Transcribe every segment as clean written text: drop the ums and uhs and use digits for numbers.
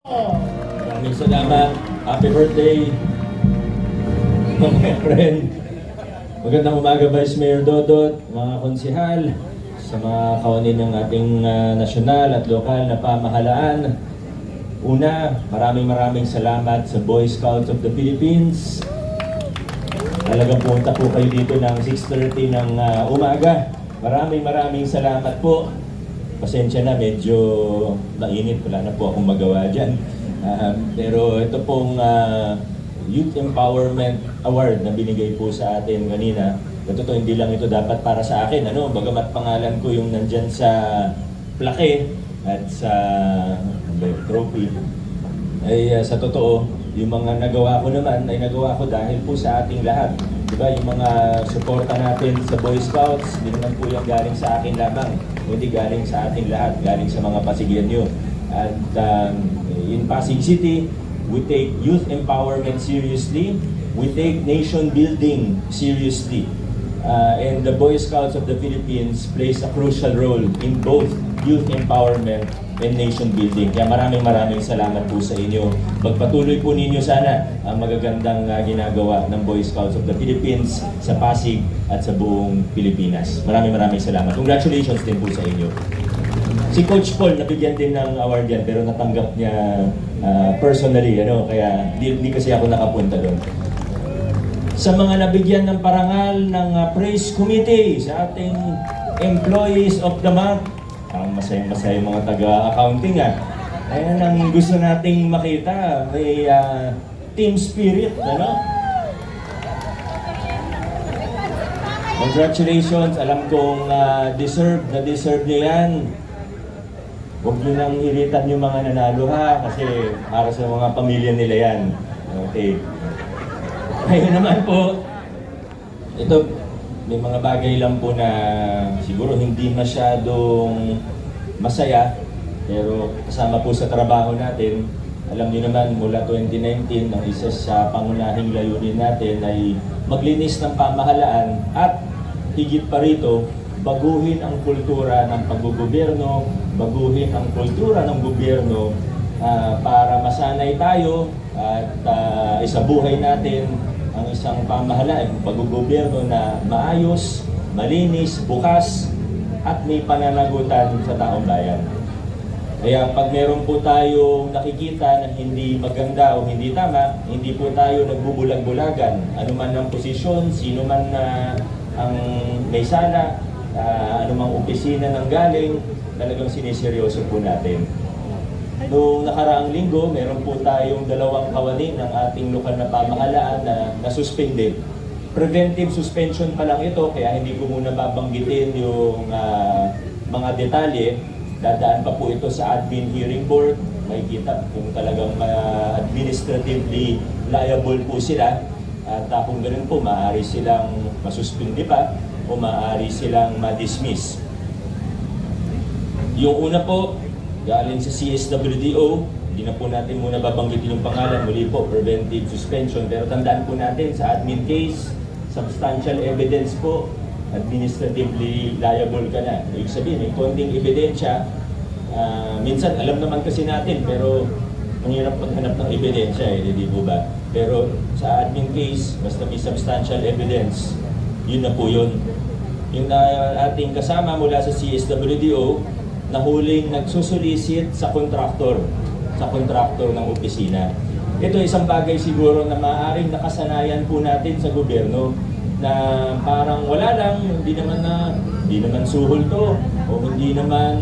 Maraming salamat. Happy birthday, mga friend. Magandang umaga, Vice Mayor Dodot, mga konsihal, sa mga kawani ng ating nasyonal at lokal na pamahalaan. Una, maraming salamat sa Boy Scouts of the Philippines. Talagang punta po kayo dito ng 6:30 ng umaga. Maraming salamat po. Pasensya na, medyo mainit. Wala na po akong magawa dyan. Pero ito pong Youth Empowerment Award na binigay po sa atin kanina. Totoo, hindi lang ito dapat para sa akin. Bagamat pangalan ko yung nandyan sa plaque at sa trophy, ay sa totoo, yung mga nagawa ko naman ay nagawa ko dahil po sa ating lahat. Diba, yung mga suporta natin sa Boy Scouts, hindi naman po yung galing sa akin lamang, hindi galing sa ating lahat, galing sa mga Pasigyanyo. At in Pasig City, we take youth empowerment seriously, we take nation building seriously. And the Boy Scouts of the Philippines plays a crucial role in both youth empowerment and nation building. Kaya maraming salamat po sa inyo. Pagpatuloy po ninyo sana ang magagandang ginagawa ng Boy Scouts of the Philippines sa Pasig at sa buong Pilipinas. Maraming salamat. Congratulations din po sa inyo. Si Coach Paul, nabigyan din ng award yan, pero natanggap niya personally, kaya hindi kasi ako nakapunta doon. Sa mga nabigyan ng parangal ng Praise Committee, sa ating Employees of the Month, ang masaya mga taga-accounting Ayan ang gusto nating makita, may team spirit, Congratulations, alam kong deserve nyo yan. Huwag nyo nang iritan yung mga nanalo kasi para sa mga pamilya nila yan. Okay. Ngayon naman po, ito, may mga bagay lang po na siguro hindi masyadong masaya, pero kasama po sa trabaho natin. Alam niyo naman, mula 2019, ang isa sa pangunahing layunin natin ay maglinis ng pamahalaan at higit pa rito, baguhin ang kultura ng paggogobyerno, baguhin ang kultura ng gobyerno para masanay tayo at isabuhay natin ang isang pamahalaan, paggogobyerno na maayos, malinis, bukas, at may pananagutan sa taong bayan. Kaya pag meron po tayong nakikita na hindi maganda o hindi tama, hindi po tayo nagbubulag-bulagan. Ano man ang posisyon, sino man ang may sala, anumang opisina ng galing, talagang siniseryoso po natin. Noong nakaraang linggo, meron po tayong 2 kawani ng ating lokal na pamahalaan na nasuspended. Preventive suspension pa lang ito, kaya hindi ko muna babanggitin yung mga detalye. Dadaan pa po ito sa admin hearing board. Makikita kung talagang administratively liable po sila. At kung ganun po, maaari silang masuspindi pa o maaari silang ma-dismiss. Yung una po, galing sa CSWDO, hindi na po natin muna babanggitin yung pangalan, muli po, preventive suspension. Pero tandaan po natin, sa admin case, substantial evidence po, administratively liable ka na. Ibig sabihin, may konting ebidensya. Minsan, alam naman kasi natin, pero ang hirap paghanap ng ebidensya, di po ba? Pero sa admin case, basta may substantial evidence, yun na po yun. Yung ating kasama mula sa CSWDO, na huling nagsusulisit sa kontraktor ng opisina. Ito isang bagay siguro na maaaring nakasanayan po natin sa gobyerno na parang wala lang, hindi naman suhol to o hindi naman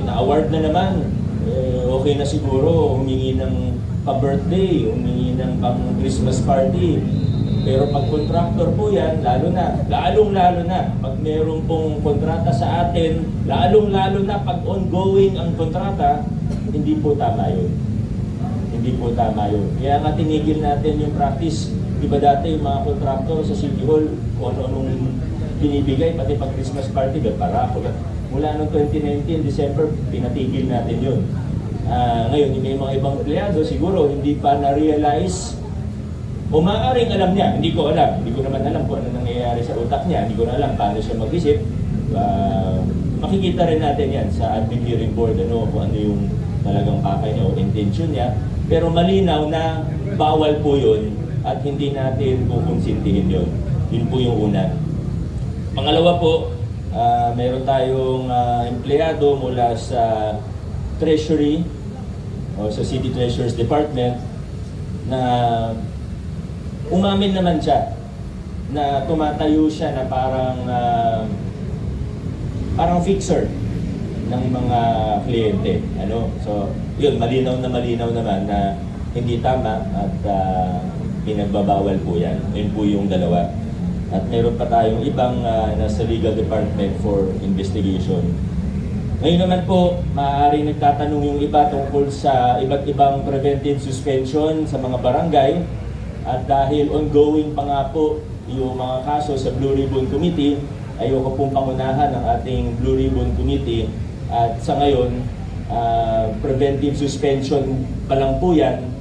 na-award na naman. Okay na siguro humingi ng pa-birthday, humingi ng pang-Christmas party. Pero pag contractor po yan, lalong-lalo na pag mayroong pong kontrata sa atin, lalong-lalo na pag ongoing ang kontrata, hindi po tama yun. Hindi po tama yun. Kaya nga tinigil natin yung practice. Diba dati yung mga contractor sa City Hall, kung ano-anong binibigay, pati pag Christmas party, para ako. Mula noong 2019, December, pinatigil natin yun. Ngayon, may mga ibang empleyado, siguro hindi pa na-realize o maaaring alam niya, hindi ko naman alam kung ano nangyayari sa utak niya, hindi ko na alam paano siya mag-isip. Makikita rin natin yan sa admin hearing board, kung ano yung talagang pakay niya o intention niya. Pero malinaw na bawal po yun at hindi natin kukonsintihin yun. Yun po yung una. Pangalawa po, meron tayong empleyado mula sa Treasury o sa City Treasurer's Department na umamin naman siya na tumatayo siya na parang fixer ng mga kliyente. So, yun, malinaw naman na hindi tama at pinagbabawal po yan. Yun po yung dalawa. At meron pa tayong ibang nasa legal department for investigation. Ngayon naman po, maaaring nagtatanong yung iba tungkol sa iba't ibang preventive suspension sa mga barangay. At dahil ongoing pa nga po yung mga kaso sa Blue Ribbon Committee, ayoko pong pangunahan ng ating Blue Ribbon Committee. At sa ngayon, preventive suspension pa lang po yan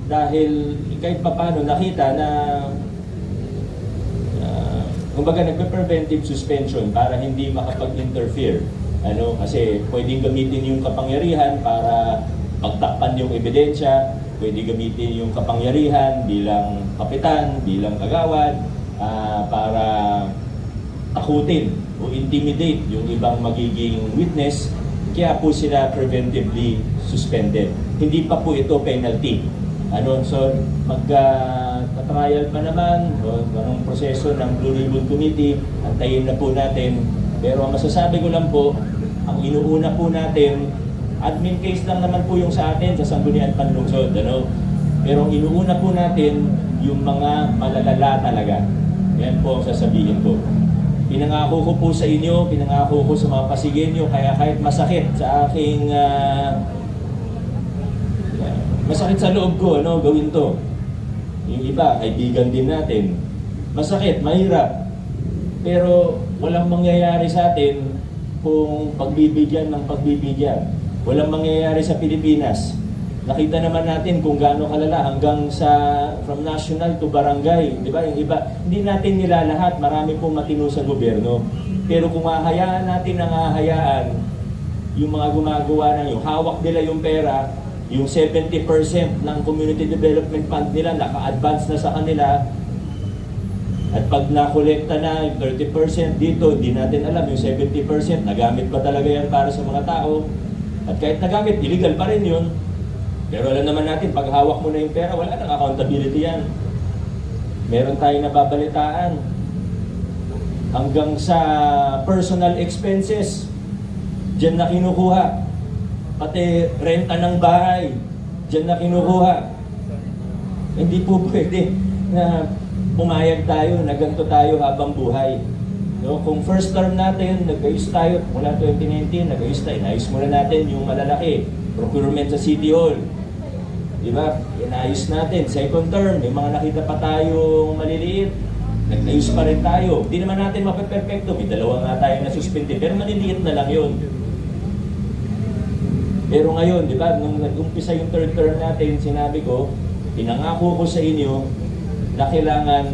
dahil kahit paano nakita na kumbaga nagpe-preventive suspension para hindi makapag-interfere. Kasi pwedeng gamitin yung kapangyarihan para pagtakpan yung ebidensya, pwede gamitin yung kapangyarihan bilang kapitan, bilang kagawad, para takutin o intimidate yung ibang magiging witness, kaya po sila preventively suspended. Hindi pa po ito penalty. So mag-trial pa naman, anong proseso ng Blue Ribbon Committee, antayin na po natin. Pero ang masasabi ko lang po, ang inuuna po natin, admin case lang naman po yung sa atin sa Sangguniang Panlungsod. Pero ang inuuna po natin, yung mga malalala talaga. Yan po ang sasabihin ko. Pinangako ko po sa inyo, pinangako ko sa mga Pasigueño, kaya kahit masakit sa aking masakit sa loob ko, gawin to. Yung iba, kaibigan din natin. Masakit, mahirap. Pero walang mangyayari sa atin kung pagbibigyan ng pagbibigyan. Walang mangyayari sa Pilipinas. Nakita naman natin kung gaano kalala hanggang sa from national to barangay, di ba? Yung iba, hindi natin nilalahat, marami pong matino sa gobyerno. Pero kung hahayaan natin ang hahayaan, yung mga gumagawa ng yung hawak nila yung pera, yung 70% ng community development fund nila naka-advance na sa kanila, at pag nakolekta na yung 30% dito, hindi natin alam yung 70% nagamit ba talaga yan para sa mga tao. At kahit nagamit, illegal pa rin yun. Pero alam naman natin, pag hawak mo na yung pera, wala nang accountability yan. Meron tayong nababalitaan hanggang sa personal expenses, dyan na kinukuha. Pati renta ng bahay, dyan na kinukuha. Hindi po pwede na pumayag tayo, na ganito tayo habang buhay. Kung first term natin, nag-ayos tayo, mula 2019, nag-ayos tayo, inayos muna natin yung malalaki, procurement sa City Hall. Diba? Inayos natin. Second term, may mga nakita pa tayong maliliit, nag-ayos pa rin tayo. Hindi naman natin mape-perfecto, may dalawa nga tayo na suspended, pero maliliit na lang yun. Pero ngayon, di ba, nung nag-umpisa yung third term natin, sinabi ko, pinangako ko sa inyo na kailangan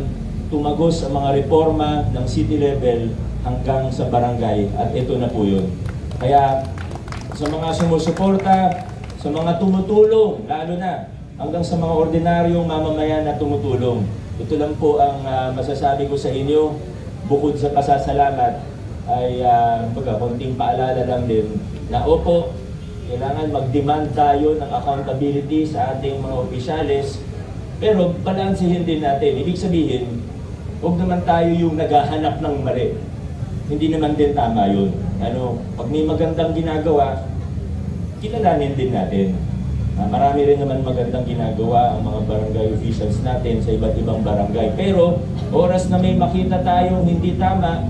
tumagos ang mga reforma ng city level hanggang sa barangay, at ito na po yun. Kaya sa mga sumusuporta, sa mga tumutulong, lalo na hanggang sa mga ordinaryong mamamayan na tumutulong, ito lang po ang masasabi ko sa inyo. Bukod sa pasasalamat ay konting paalala lang din na opo, kailangan mag-demand tayo ng accountability sa ating mga opisyales, pero balansehin din natin. Ibig sabihin, huwag naman tayo yung naghahanap ng mali. Hindi naman din tama yun. Pag may magandang ginagawa, kilalanin din natin. Marami rin naman magandang ginagawa ang mga barangay officials natin sa iba't ibang barangay. Pero oras na may makita tayong hindi tama,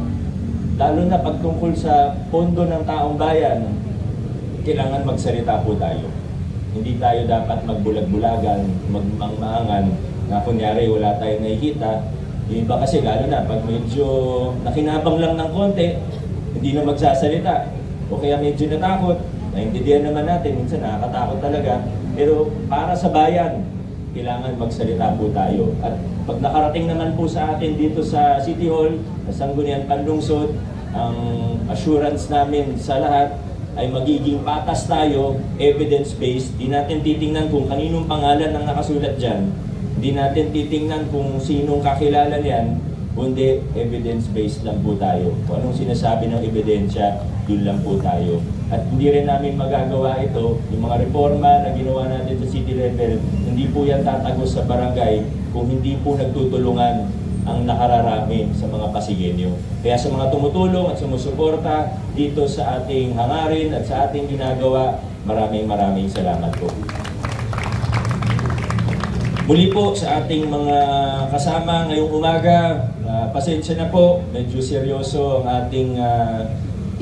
lalo na pagtungkol sa pondo ng taong bayan, kailangan magsalita po tayo. Hindi tayo dapat magbulag-bulagan, magmangmangan, na kunyari wala tayong nakikita. Yung iba kasi lalo na pag medyo nakinabang lang ng konti, hindi na magsasalita. O kaya medyo natakot, naintindihan naman natin, minsan nakakatakot talaga. Pero para sa bayan, kailangan magsalita po tayo. At pag nakarating naman po sa atin dito sa City Hall, sa Sangguniang Panlungsod, ang assurance namin sa lahat, ay magiging patas tayo, evidence-based. Di natin titingnan kung kaninong pangalan ang nakasulat dyan. Di natin titingnan kung sinong kakilala niyan, kundi evidence-based lang po tayo. Kung anong sinasabi ng ebidensya, yun lang po tayo. At hindi rin namin magagawa ito, yung mga reforma na ginawa natin sa city level, hindi po yan tatagos sa barangay kung hindi po nagtutulungan ang nakararami sa mga Pasigueño. Kaya sa mga tumutulong at sumusuporta dito sa ating hangarin at sa ating ginagawa, maraming salamat po. Muli po sa ating mga kasama ngayong umaga, pasensya na po, medyo seryoso ang ating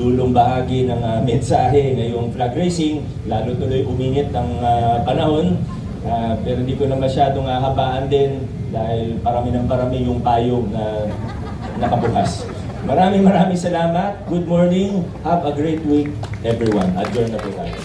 dulong bahagi ng mensahe ngayong flag racing, lalo tuloy uminit ang panahon, pero hindi ko na masyadong habaan din dahil parami yung payong na nakabukas. Maraming salamat. Good morning. Have a great week, everyone. Adjourn na po tayo.